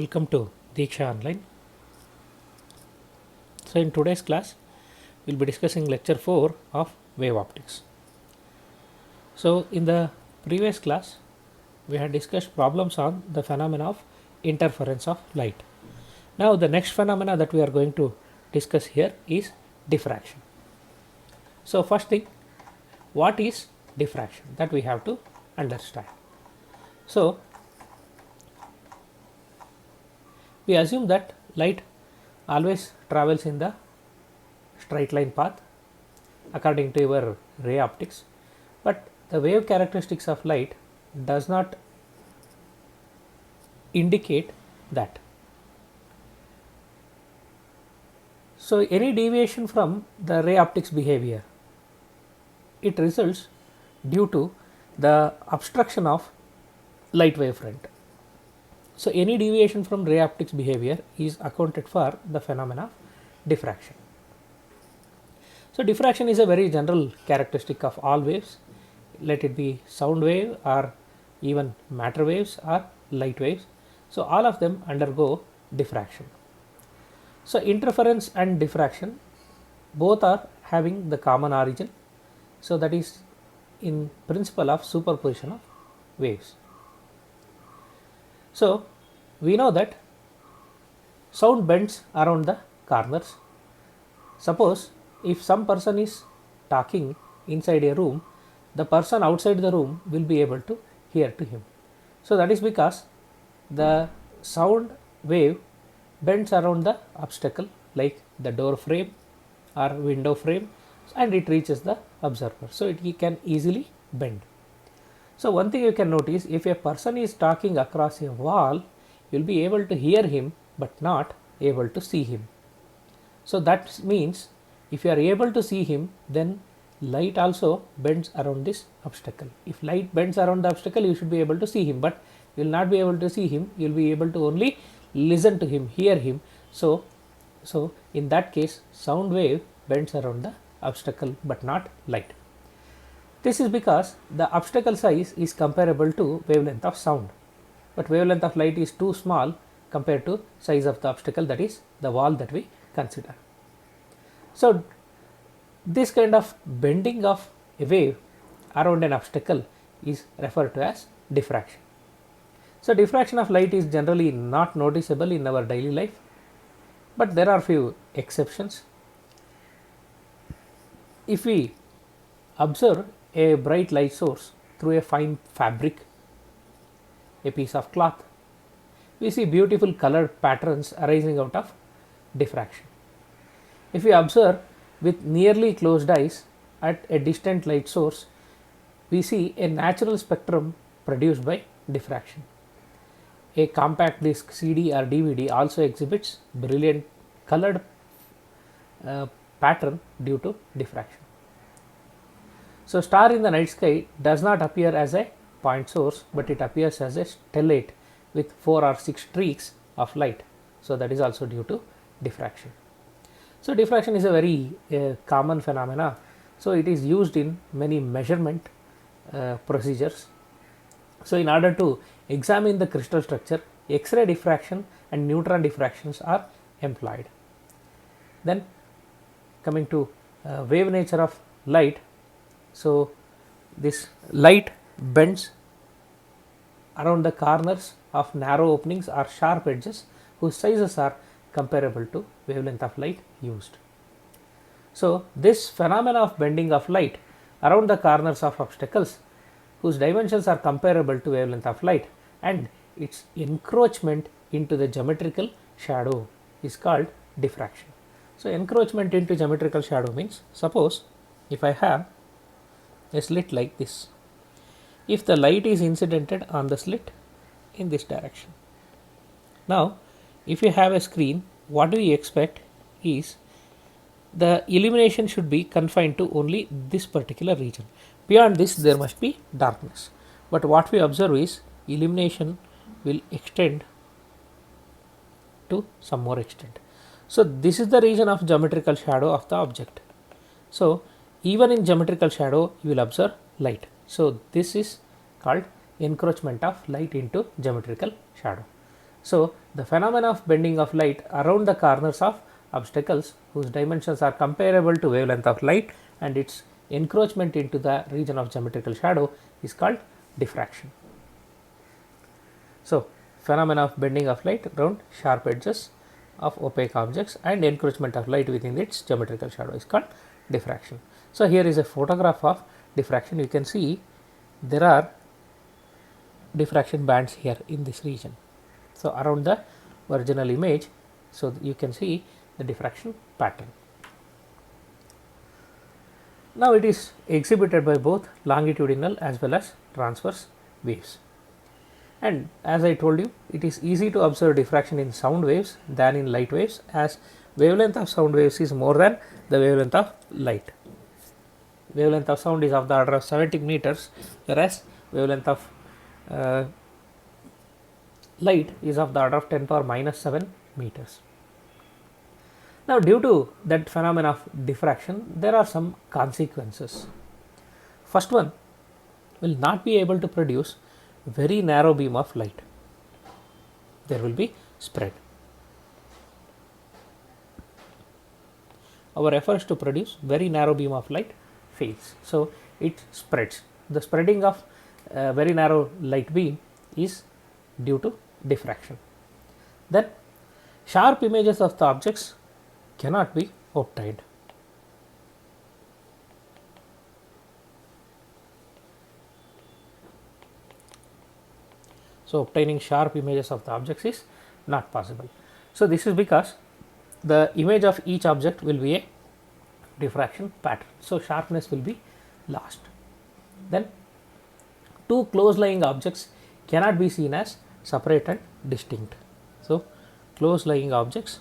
Welcome to Diksha Online. So, in today's class, we will be discussing lecture 4 of wave optics. So, in the previous class, we had discussed problems on the phenomena of interference of light. Now, the next phenomena that we are going to discuss here is diffraction. So, first thing, what is diffraction? That we have to understand. So, we assume that light always travels in the straight line path according to your ray optics, but the wave characteristics of light does not indicate that. So, any deviation from the ray optics behavior, it results due to the obstruction of light wavefront. So, any deviation from ray optics behavior is accounted for the phenomena of diffraction. So, diffraction is a very general characteristic of all waves, let it be sound wave or even matter waves or light waves. So, all of them undergo diffraction. So, interference and diffraction both are having the common origin. So, that is in principle of superposition of waves. So, we know that sound bends around the corners. Suppose if some person is talking inside a room, the person outside the room will be able to hear to him. So, that is because the sound wave bends around the obstacle like the door frame or window frame, and it reaches the observer. So, it can easily bend. So, one thing you can notice, if a person is talking across a wall, you will be able to hear him but not able to see him. So, that means if you are able to see him, then light also bends around this obstacle. If light bends around the obstacle, you should be able to see him, but you will not be able to see him, you will be able to only listen to him, hear him. So, in that case, sound wave bends around the obstacle but not light. This is because the obstacle size is comparable to wavelength of sound, but wavelength of light is too small compared to size of the obstacle, that is the wall that we consider. So, this kind of bending of a wave around an obstacle is referred to as diffraction. So, diffraction of light is generally not noticeable in our daily life, but there are few exceptions. If we observe a bright light source through a fine fabric, a piece of cloth, we see beautiful colored patterns arising out of diffraction. If we observe with nearly closed eyes at a distant light source, we see a natural spectrum produced by diffraction. A compact disc CD or DVD also exhibits brilliant colored pattern due to diffraction. So, star in the night sky does not appear as a point source, but it appears as a stellate with 4 or 6 streaks of light. So, that is also due to diffraction. So, diffraction is a very common phenomena. So, it is used in many measurement procedures. So, in order to examine the crystal structure, X-ray diffraction and neutron diffractions are employed. Then coming to wave nature of light. So, this light bends around the corners of narrow openings or sharp edges whose sizes are comparable to wavelength of light used. So, this phenomena of bending of light around the corners of obstacles whose dimensions are comparable to wavelength of light and its encroachment into the geometrical shadow is called diffraction. So, encroachment into geometrical shadow means, suppose if I have a slit like this, if the light is incidented on the slit in this direction. Now, if you have a screen, what do we expect is the illumination should be confined to only this particular region. Beyond this, there must be darkness. But what we observe is illumination will extend to some more extent. So, this is the region of geometrical shadow of the object. So, even in geometrical shadow, you will observe light. So, this is called encroachment of light into geometrical shadow. So, the phenomena of bending of light around the corners of obstacles whose dimensions are comparable to wavelength of light and its encroachment into the region of geometrical shadow is called diffraction. So, phenomena of bending of light around sharp edges of opaque objects and encroachment of light within its geometrical shadow is called diffraction. So, here is a photograph of diffraction. You can see there are diffraction bands here in this region. So, around the original image, so you can see the diffraction pattern. Now, it is exhibited by both longitudinal as well as transverse waves. And as I told you, it is easy to observe diffraction in sound waves than in light waves, as wavelength of sound waves is more than the wavelength of light. Wavelength of sound is of the order of 70 meters, whereas wavelength of light is of the order of 10 power minus 7 meters. Now, due to that phenomenon of diffraction, there are some consequences. First one, will not be able to produce very narrow beam of light. There will be spread. Our efforts to produce very narrow beam of light fails. So, it spreads. The spreading of very narrow light beam is due to diffraction. Then, sharp images of the objects cannot be obtained. So, obtaining sharp images of the objects is not possible. So, this is because the image of each object will be a diffraction pattern. So, sharpness will be lost. Then, two close lying objects cannot be seen as separate and distinct. So, close lying objects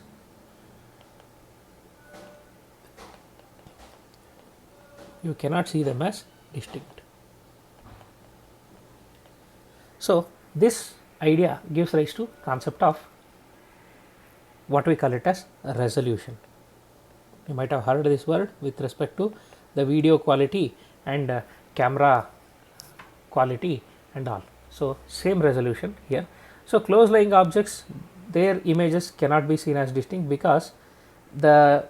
you cannot see them as distinct. So, this idea gives rise to concept of what we call it as resolution. You might have heard this word with respect to the video quality and camera quality and all. So, same resolution here. So, close lying objects, their images cannot be seen as distinct because the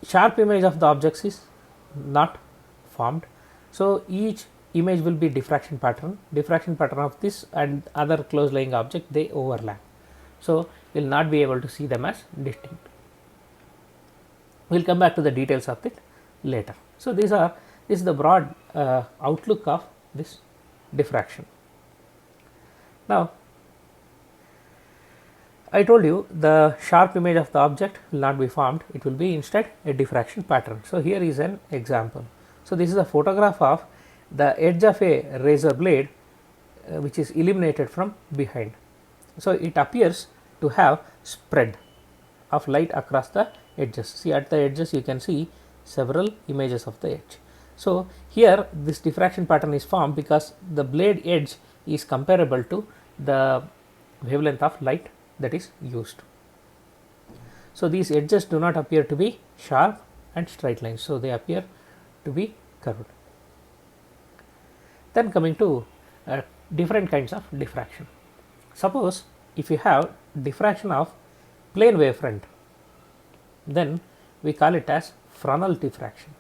sharp image of the objects is not formed. So, each image will be diffraction pattern of this and other close lying object, they overlap. So, we will not be able to see them as distinct. We will come back to the details of it later. So, this is the broad outlook of this diffraction. Now, I told you the sharp image of the object will not be formed, it will be instead a diffraction pattern. So, here is an example. So, this is a photograph of the edge of a razor blade which is illuminated from behind. So, it appears to have spread of light across the edges. See, at the edges you can see several images of the edge. So, here this diffraction pattern is formed because the blade edge is comparable to the wavelength of light that is used. So, these edges do not appear to be sharp and straight lines. So, they appear to be curved. Then coming to different kinds of diffraction. Suppose if you have diffraction of plane wavefront, then we call it as Fresnel diffraction.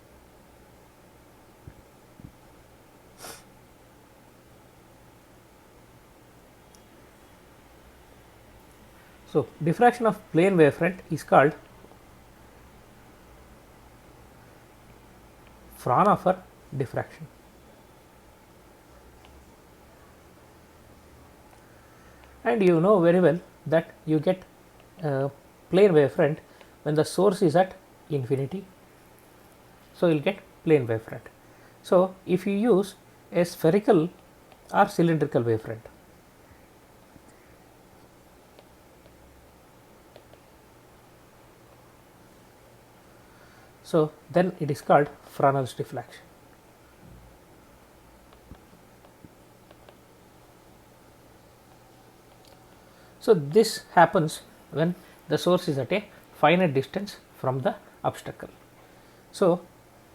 So, diffraction of plane wavefront is called Fraunhofer diffraction. And you know very well that you get plane wavefront when the source is at infinity. So, you will get plane wavefront. So, if you use a spherical or cylindrical wavefront, so then it is called Fresnel's diffraction. So, this happens when the source is at a finite distance from the obstacle. So,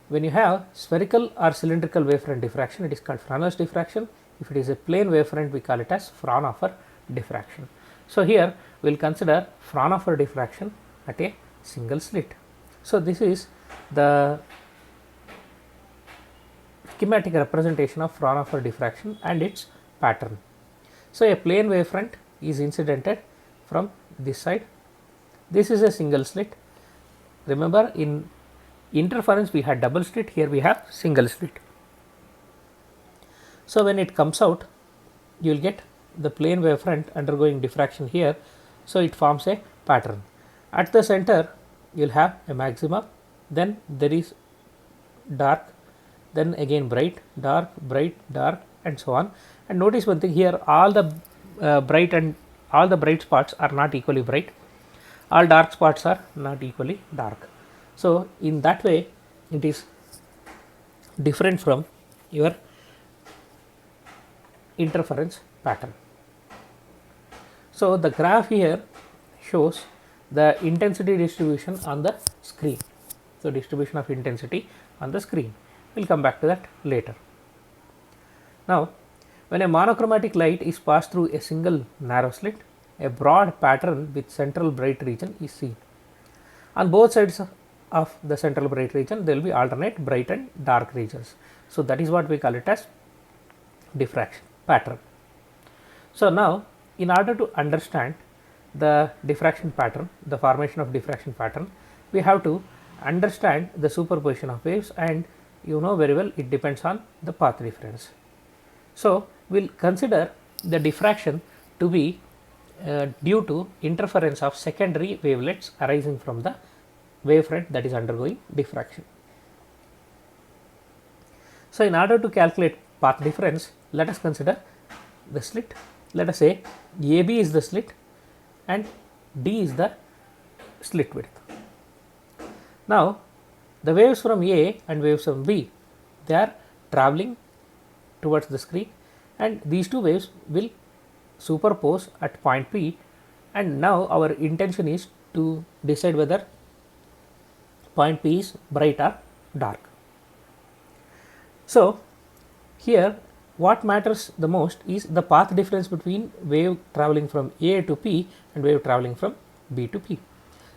when you have spherical or cylindrical wavefront diffraction, it is called Fresnel's diffraction. If it is a plane wavefront, we call it as Fraunhofer diffraction. So here we will consider Fraunhofer diffraction at a single slit. So this is the schematic representation of Fraunhofer diffraction and its pattern. So a plane wavefront is incidented from this side. This is a single slit. Remember, in interference we had double slit, here we have single slit. So when it comes out, you will get the plane wavefront undergoing diffraction here. So it forms a pattern. At the center you will have a maxima, then there is dark, then again bright, dark, and so on. And notice one thing here, all the bright spots are not equally bright, all dark spots are not equally dark. So in that way it is different from your interference pattern. So the graph here shows the intensity distribution on the screen. So distribution of intensity on the screen. We will come back to that later. Now when a monochromatic light is passed through a single narrow slit, a broad pattern with central bright region is seen. On both sides of the central bright region there will be alternate bright and dark regions. So that is what we call it as diffraction pattern. So now in order to understand the diffraction pattern, the formation of diffraction pattern, we have to understand the superposition of waves, and you know very well it depends on the path difference. So we will consider the diffraction to be due to interference of secondary wavelets arising from the wavefront that is undergoing diffraction. So in order to calculate path difference, let us consider the slit. Let us say AB is the slit and D is the slit width. Now the waves from A and waves from B, they are travelling towards the screen, and these two waves will superpose at point P, and now our intention is to decide whether point P is bright or dark. So here what matters the most is the path difference between wave travelling from A to P and wave travelling from B to P.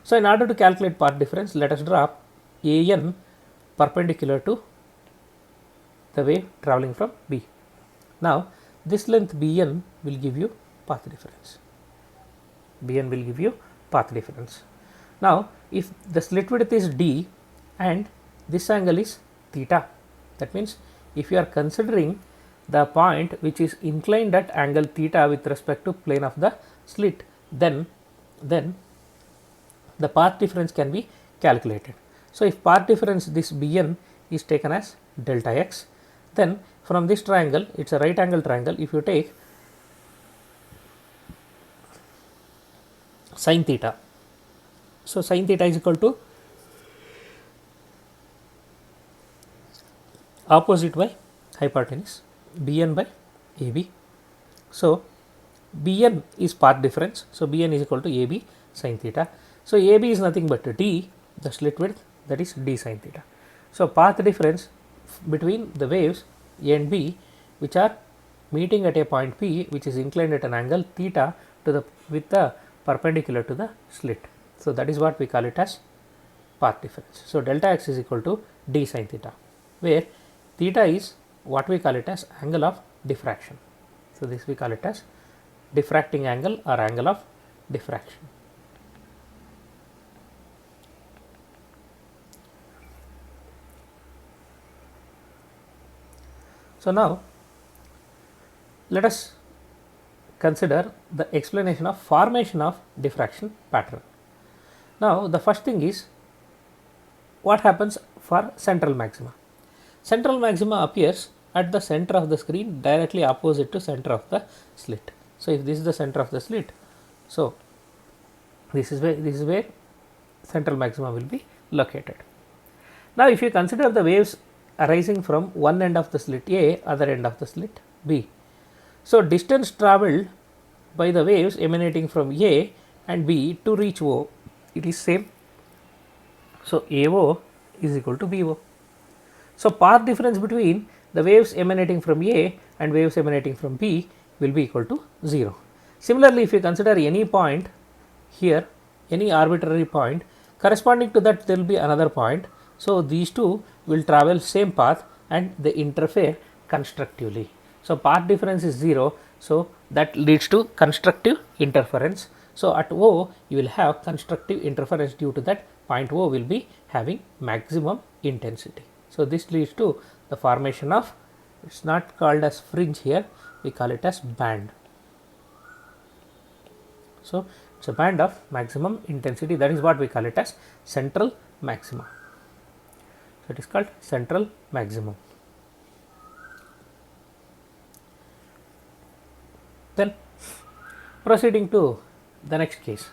So in order to calculate path difference, let us draw AN perpendicular to the wave travelling from B. Now this length BN will give you path difference. BN will give you path difference. Now if the slit width is D and this angle is theta, that means if you are considering the point which is inclined at angle theta with respect to plane of the slit, then the path difference can be calculated. So if path difference, this BN is taken as delta x, then from this triangle, it is a right angle triangle, if you take sin theta, so sin theta is equal to opposite by hypotenuse BN by AB. So BN is path difference, so BN is equal to AB sin theta. So AB is nothing but D, the slit width, that is D sin theta. So path difference between the waves A and B which are meeting at a point P which is inclined at an angle theta to the with the perpendicular to the slit. So that is what we call it as path difference. So delta x is equal to D sin theta, where theta is what we call it as angle of diffraction. So this we call it as diffracting angle or angle of diffraction. So now let us consider the explanation of formation of diffraction pattern. Now the first thing is what happens for central maxima. Central maxima appears at the center of the screen directly opposite to center of the slit. So if this is the center of the slit, so this is where central maxima will be located. Now if you consider the waves arising from one end of the slit A, other end of the slit B. So distance travelled by the waves emanating from A and B to reach O, it is same. So AO is equal to BO. So path difference between the waves emanating from A and waves emanating from B will be equal to 0. Similarly, if you consider any point here, any arbitrary point, corresponding to that there will be another point. So, these two will travel same path and they interfere constructively. So, path difference is 0. So, that leads to constructive interference. So, at O you will have constructive interference due to that point O will be having maximum intensity. So, this leads to the formation of, it is not called as fringe here, we call it as band. So, it is a band of maximum intensity, that is what we call it as central maximum. So, it is called central maximum. Then proceeding to the next case,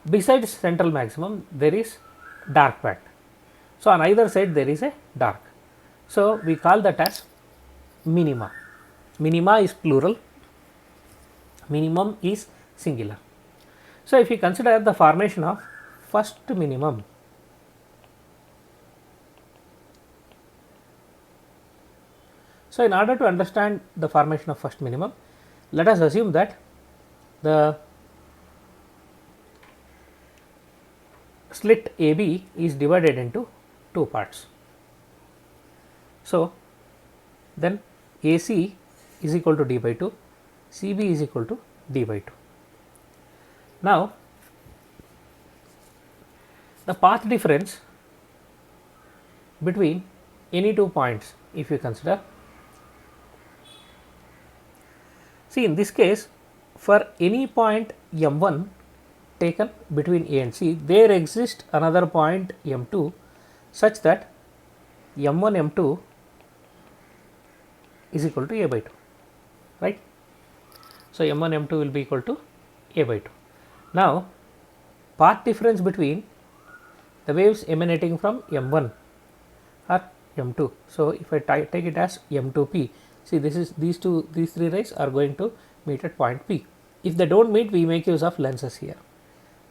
besides central maximum there is dark band. So, on either side there is a dark. So, we call that as minima. Minima is plural, minimum is singular. So, if you consider the formation of first minimum, so in order to understand the formation of first minimum, let us assume that the slit AB is divided into two parts. So, then AC is equal to d by 2, CB is equal to d by 2. Now, the path difference between any two points, if you consider, see in this case for any point M1 taken between A and C, there exists another point M2 such that M1 M2 is equal to A by 2, right. So, M1 M2 will be equal to A by 2. Now, path difference between the waves emanating from M1 or M2. So, if I take it as M2P, see this is these three rays are going to meet at point P. If they do not meet, we make use of lenses here,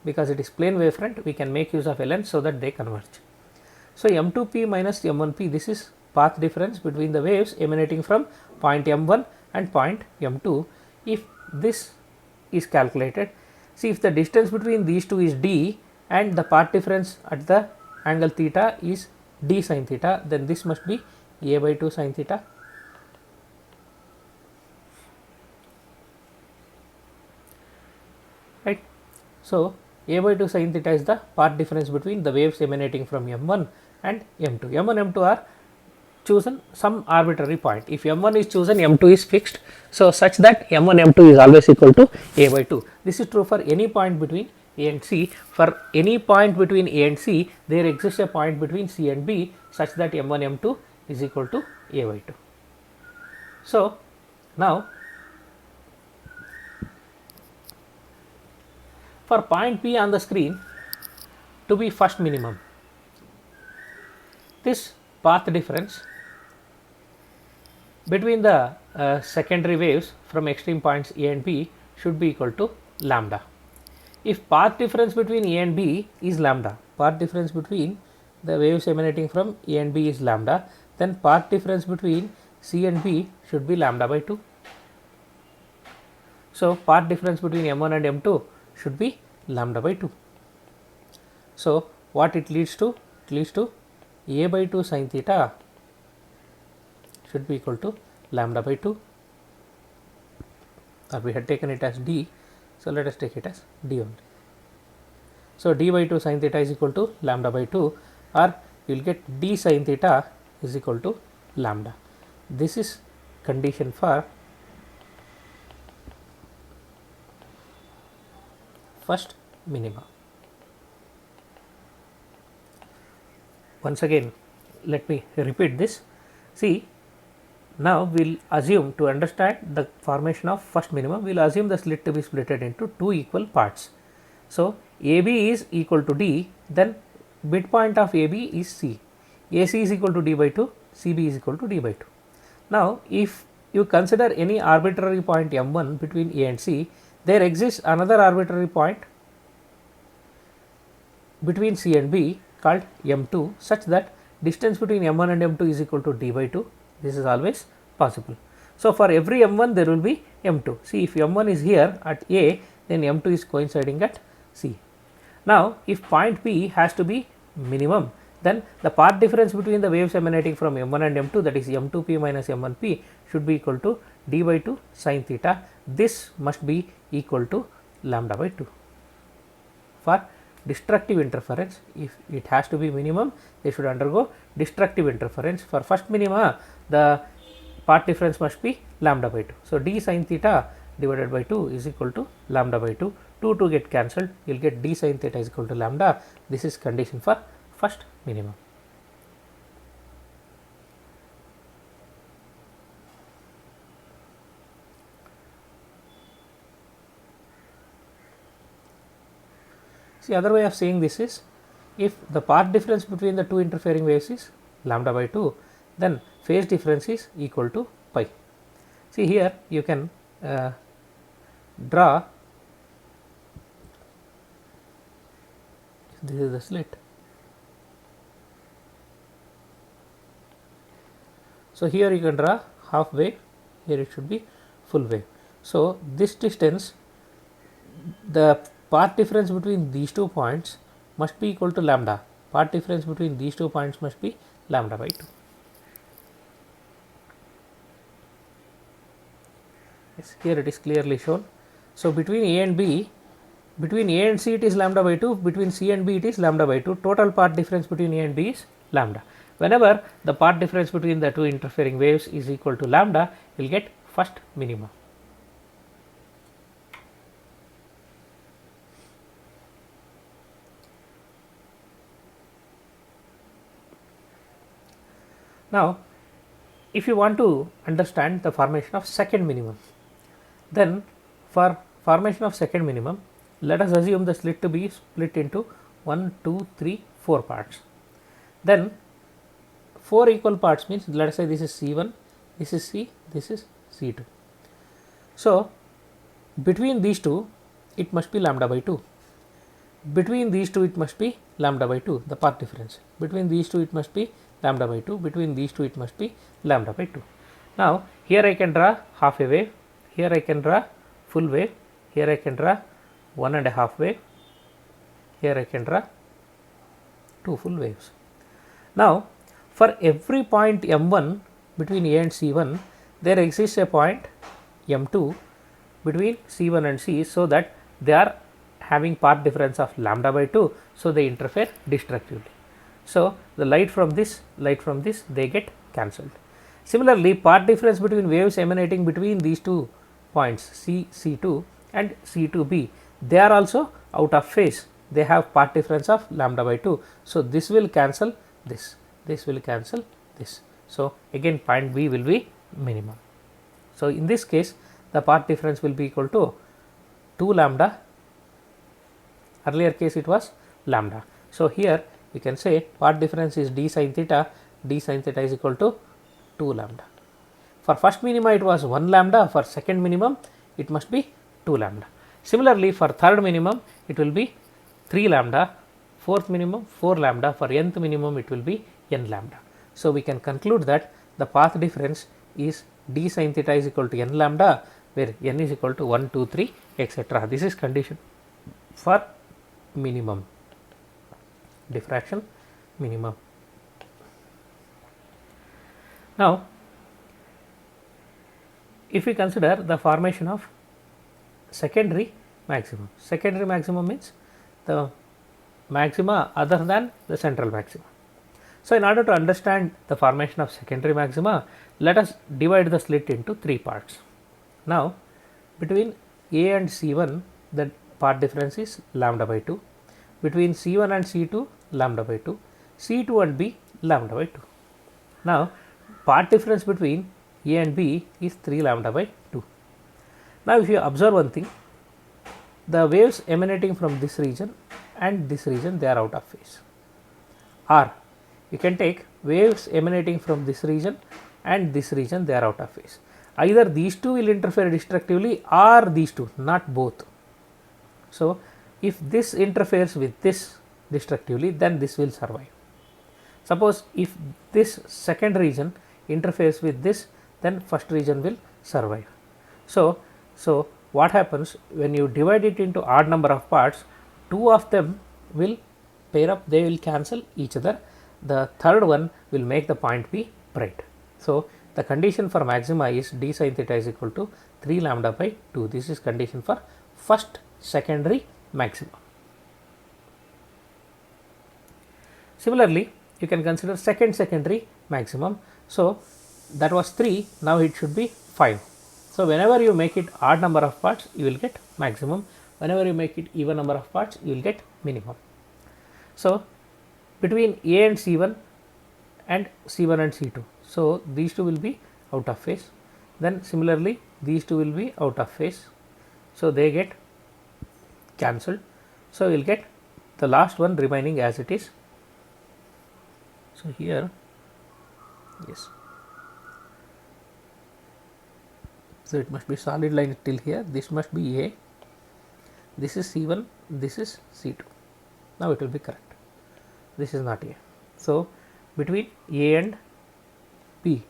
because it is plane wavefront, we can make use of a lens so that they converge. So, M2P minus M1P, this is path difference between the waves emanating from point M1 and point M2. If this is calculated, see if the distance between these two is d and the path difference at the angle theta is d sin theta, then this must be A by 2 sin theta. Right. So, A by 2 sin theta is the path difference between the waves emanating from M1 and M2. M1 and M2 are chosen some arbitrary point. If M1 is chosen, M2 is fixed. So, such that M1 M2 is always equal to A by 2. This is true for any point between A and C. For any point between A and C, there exists a point between C and B such that M1 M2 is equal to A by 2. So, now for point P on the screen to be first minimum, this path difference between the secondary waves from extreme points A and B should be equal to lambda. If path difference between A and B is lambda, path difference between the waves emanating from A and B is lambda, then path difference between C and B should be lambda by 2. So, path difference between M1 and M2 should be lambda by 2. So, what it leads to? It leads to A by 2 sin theta should be equal to lambda by 2, or we had taken it as d. So, let us take it as d only. So, d by 2 sin theta is equal to lambda by 2, or you will get d sin theta is equal to lambda. This is condition for first minima. Once again, let me repeat this. See, now we will assume, to understand the formation of first minimum, we will assume the slit to be splitted into two equal parts. So, AB is equal to D, then midpoint of AB is C. AC is equal to D by 2, CB is equal to D by 2. Now, if you consider any arbitrary point M1 between A and C, there exists another arbitrary point between C and B called M2 such that distance between M1 and M2 is equal to D by 2. This is always possible. So, for every m1 there will be m2. See, if m1 is here at A, then m2 is coinciding at C. Now, if point P has to be minimum, then the path difference between the waves emanating from m1 and m2, that is m2p minus m1p, should be equal to d by 2 sin theta. This must be equal to lambda by 2. For destructive interference, if it has to be minimum, they should undergo destructive interference. For first minima, the path difference must be lambda by 2. So, d sin theta divided by 2 is equal to lambda by 2. 2 get cancelled, you will get d sin theta is equal to lambda. This is condition for first minimum. See, other way of saying this is, if the path difference between the two interfering waves is lambda by 2, then phase difference is equal to pi. See, here you can draw, this is the slit. So, here you can draw half wave, here it should be full wave. So, this distance, the path difference between these 2 points must be equal to lambda. Path difference between these 2 points must be lambda by 2. Yes, here it is clearly shown. So, between A and B, between A and C it is lambda by 2, between C and B it is lambda by 2, total path difference between A and B is lambda. Whenever the path difference between the two interfering waves is equal to lambda, you will get first minima. Now, if you want to understand the formation of second minimum, then for formation of second minimum, let us assume the slit to be split into 1, 2, 3, 4 parts. Then 4 equal parts means, let us say this is C1, this is C, this is C2. So, between these two it must be lambda by 2. Between these two it must be lambda by 2, the path difference. Between these two it must be lambda by 2, between these two it must be lambda by 2. Now, here I can draw half a wave, here I can draw full wave, here I can draw 1.5 wave, here I can draw 2 full waves. Now, for every point m1 between A and C1, there exists a point m2 between C1 and C, so that they are having path difference of lambda by 2, so they interfere destructively. So, the light from this they get cancelled. Similarly, path difference between waves emanating between these 2 points C2 and C2b, they are also out of phase, they have path difference of lambda by 2. So, this will cancel this, this will cancel this. So, again point B will be minimum. So, in this case the path difference will be equal to 2 lambda, earlier case it was lambda. So, here we can say path difference is d sin theta is equal to 2 lambda. For first minima it was 1 lambda, for second minimum it must be 2 lambda. Similarly, for third minimum it will be 3 lambda, fourth minimum 4 lambda, for nth minimum it will be n lambda. So, we can conclude that the path difference is d sin theta is equal to n lambda, where n is equal to 1, 2, 3, etc. This is condition for minimum, diffraction minimum. Now, if we consider the formation of secondary maximum, secondary maximum means the maxima other than the central maxima. So, in order to understand the formation of secondary maxima, let us divide the slit into 3 parts. Now, between A and C1 the path difference is lambda by 2, between C1 and C2 lambda by 2, C2 and B lambda by 2. Now, path difference between A and B is 3 lambda by 2. Now, if you observe one thing, the waves emanating from this region and this region, they are out of phase. Or you can take waves emanating from this region and this region, they are out of phase. Either these two will interfere destructively or these two, not both. So, if this interferes with this destructively, then this will survive. Suppose if this second region interferes with this, then first region will survive. So what happens when you divide it into odd number of parts, two of them will pair up, they will cancel each other, the third one will make the point be bright. So the condition for maxima is d sin theta is equal to 3 lambda by 2. This is condition for first secondary maxima. Similarly, you can consider second secondary maximum. So that was 3, now it should be 5. So whenever you make it odd number of parts, you will get maximum. Whenever you make it even number of parts, you will get minimum. So between A and C1 and C1 and C2, so these two will be out of phase. Then similarly these two will be out of phase, so they get cancelled. So we will get the last one remaining as it is. So here, yes, so it must be solid line till here, this must be A, this is C1, this is C2. Now it will be correct, this is not A. So between A and P,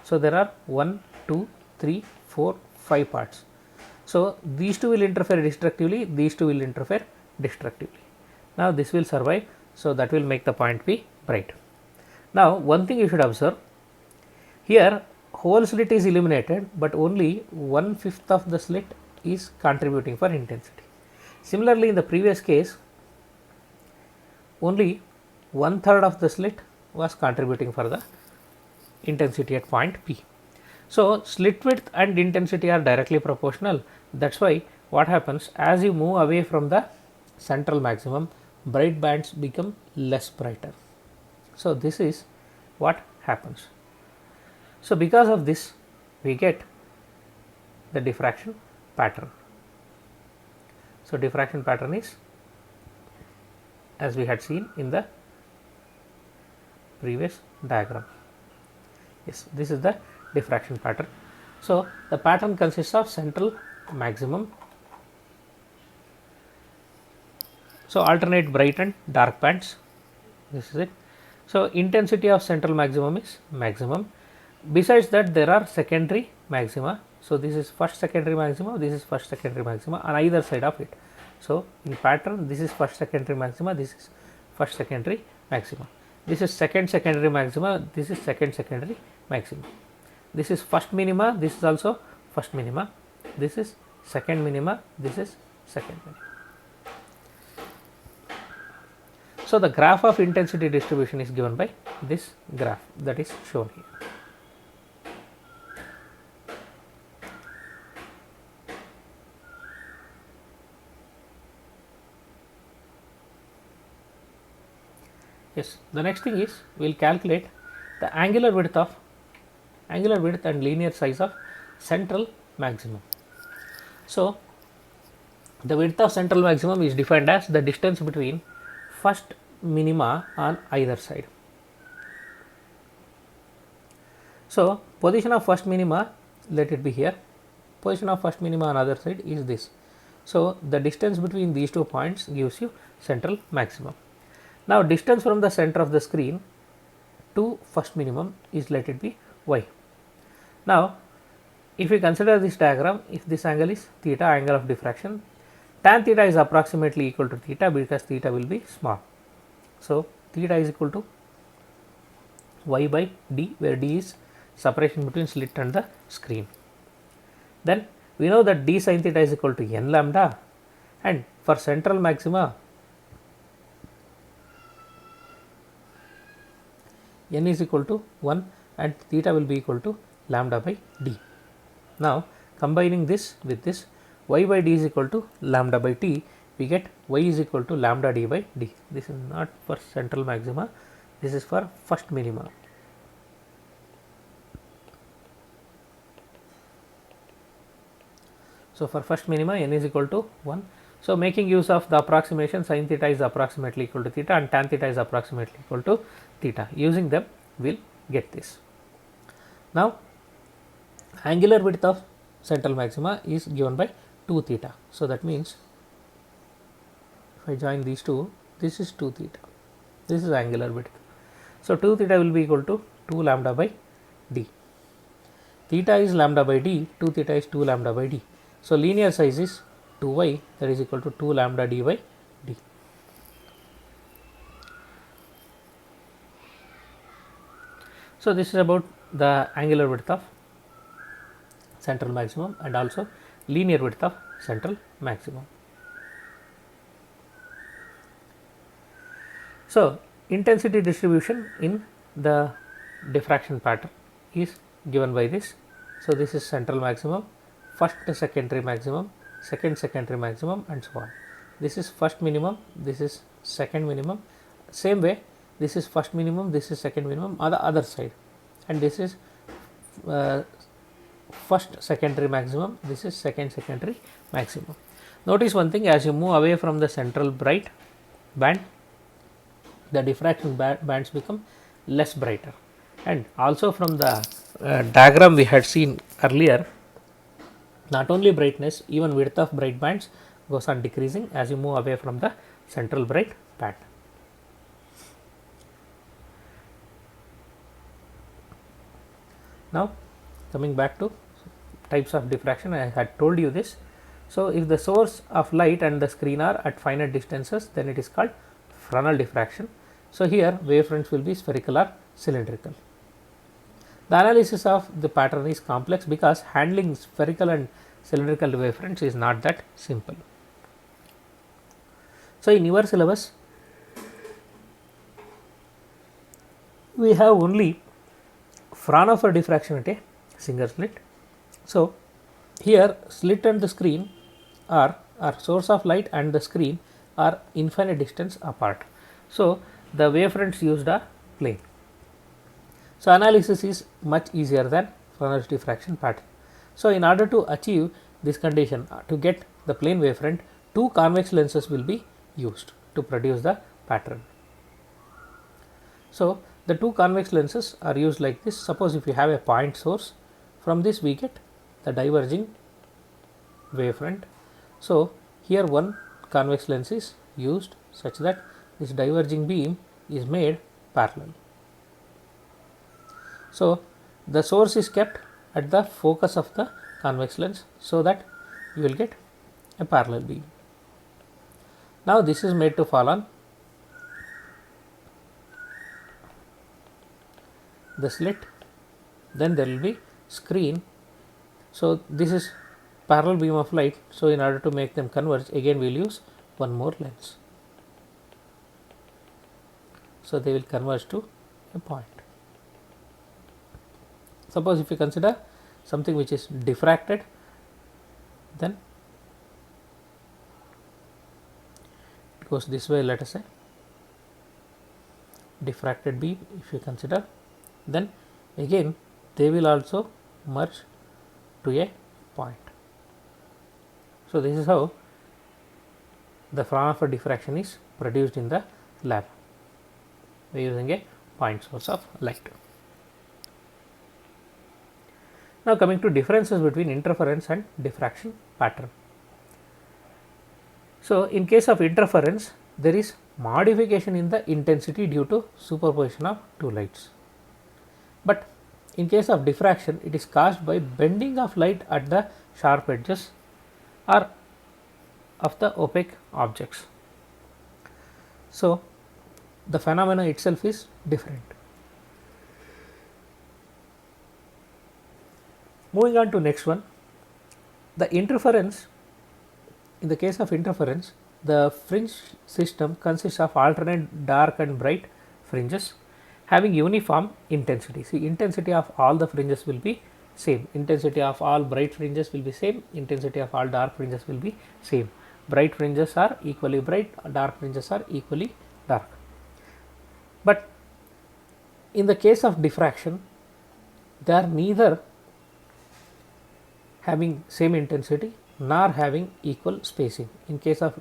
so there are 1, 2, 3, 4, 5 parts. So these two will interfere destructively, these two will interfere destructively. Now this will survive, so that will make the point be bright. Now one thing you should observe, here whole slit is illuminated, but only 1/5 of the slit is contributing for intensity. Similarly, in the previous case, only 1/3 of the slit was contributing for the intensity at point P. So slit width and intensity are directly proportional. That's why what happens, as you move away from the central maximum, bright bands become less brighter. So this is what happens. So because of this, we get the diffraction pattern. So diffraction pattern is as we had seen in the previous diagram. Yes, this is the diffraction pattern. So the pattern consists of central maximum. So alternate bright and dark bands. This is it. So intensity of central maximum is maximum. Besides that, there are secondary maxima. So this is first secondary maxima, this is first secondary maxima on either side of it. So in pattern, this is first secondary maxima, this is first secondary maxima. This is second secondary maxima, this is second secondary maxima. This is first minima, this is also first minima, this is second minima, this is second minima. So the graph of intensity distribution is given by this graph that is shown here. Yes, the next thing is we will calculate the angular width and linear size of central maximum. So the width of central maximum is defined as the distance between first minima on either side. So position of first minima, let it be here, position of first minima on other side is this. So the distance between these 2 points gives you central maximum. Now distance from the center of the screen to first minimum is, let it be, y. Now if we consider this diagram, if this angle is theta, angle of diffraction, tan theta is approximately equal to theta because theta will be small. So theta is equal to y by d, where d is separation between slit and the screen. Then we know that d sin theta is equal to n lambda, and for central maxima n is equal to 1 and theta will be equal to lambda by d. Now combining this with this, y by d is equal to lambda by t, we get y is equal to lambda d by d. This is not for central maxima, this is for first minima. So for first minima n is equal to 1. So making use of the approximation, sin theta is approximately equal to theta and tan theta is approximately equal to theta. Using them we will get this. Now angular width of central maxima is given by 2 theta. So that means if I join these two, this is 2 theta, this is angular width. So 2 theta will be equal to 2 lambda by d. theta is lambda by d, 2 theta is 2 lambda by d. So linear size is 2y, that is equal to 2 lambda d by d. So this is about the angular width of central maximum and also linear width of central maximum. So intensity distribution in the diffraction pattern is given by this. So this is central maximum, first secondary maximum, second secondary maximum, and so on. This is first minimum, this is second minimum. Same way, this is first minimum, this is second minimum on the other side, and this is first secondary maximum, this is second secondary maximum. Notice one thing, as you move away from the central bright band, the diffraction bands become less brighter. And also from the diagram we had seen earlier, not only brightness, even width of bright bands goes on decreasing as you move away from the central bright band. Now coming back to types of diffraction, I had told you this. So if the source of light and the screen are at finite distances, then it is called Fresnel diffraction. So here wavefronts will be spherical or cylindrical. The analysis of the pattern is complex because handling spherical and cylindrical wavefronts is not that simple. So in your syllabus, we have only Fraunhofer diffraction at a single slit. So here slit and the screen are source of light and the screen are infinite distance apart. So the wavefronts used are plane. So analysis is much easier than Fresnel's diffraction pattern. So in order to achieve this condition, to get the plane wavefront, two convex lenses will be used to produce the pattern. So the two convex lenses are used like this. Suppose if you have a point source, from this we get the diverging wavefront. So here one convex lens is used such that this diverging beam is made parallel. So the source is kept at the focus of the convex lens so that you will get a parallel beam. Now this is made to fall on the slit, then there will be screen. So this is parallel beam of light. So in order to make them converge, again we will use one more lens. So they will converge to a point. Suppose if you consider something which is diffracted, then it goes this way, let us say diffracted beam if you consider, then again they will also merge to a point. So this is how the Fraunhofer diffraction is produced in the lab by using a point source of light. Now coming to differences between interference and diffraction pattern. So in case of interference, there is modification in the intensity due to superposition of two lights. But in case of diffraction, it is caused by bending of light at the sharp edges or of the opaque objects. So the phenomena itself is different. Moving on to next one, the interference. In the case of interference, the fringe system consists of alternate dark and bright fringes having uniform intensity. See, intensity of all the fringes will be same. Intensity of all bright fringes will be same. Intensity of all dark fringes will be same. Bright fringes are equally bright, dark fringes are equally dark. But in the case of diffraction, they are neither having same intensity nor having equal spacing. In case of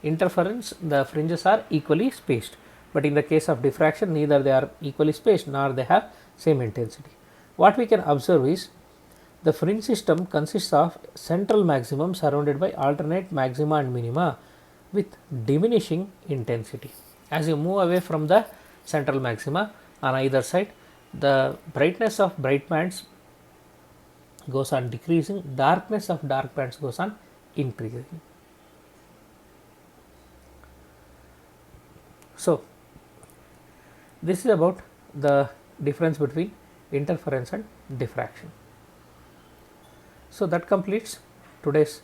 interference, the fringes are equally spaced, but in the case of diffraction, neither they are equally spaced nor they have same intensity. What we can observe is the fringe system consists of central maximum surrounded by alternate maxima and minima with diminishing intensity. As you move away from the central maxima on either side, the brightness of bright bands goes on decreasing, darkness of dark bands goes on increasing. So, this is about the difference between interference and diffraction. So, that completes today's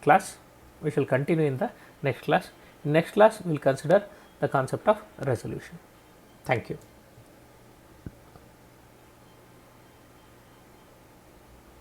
class. We shall continue in the next class. In next class, we will consider the concept of resolution. Thank you.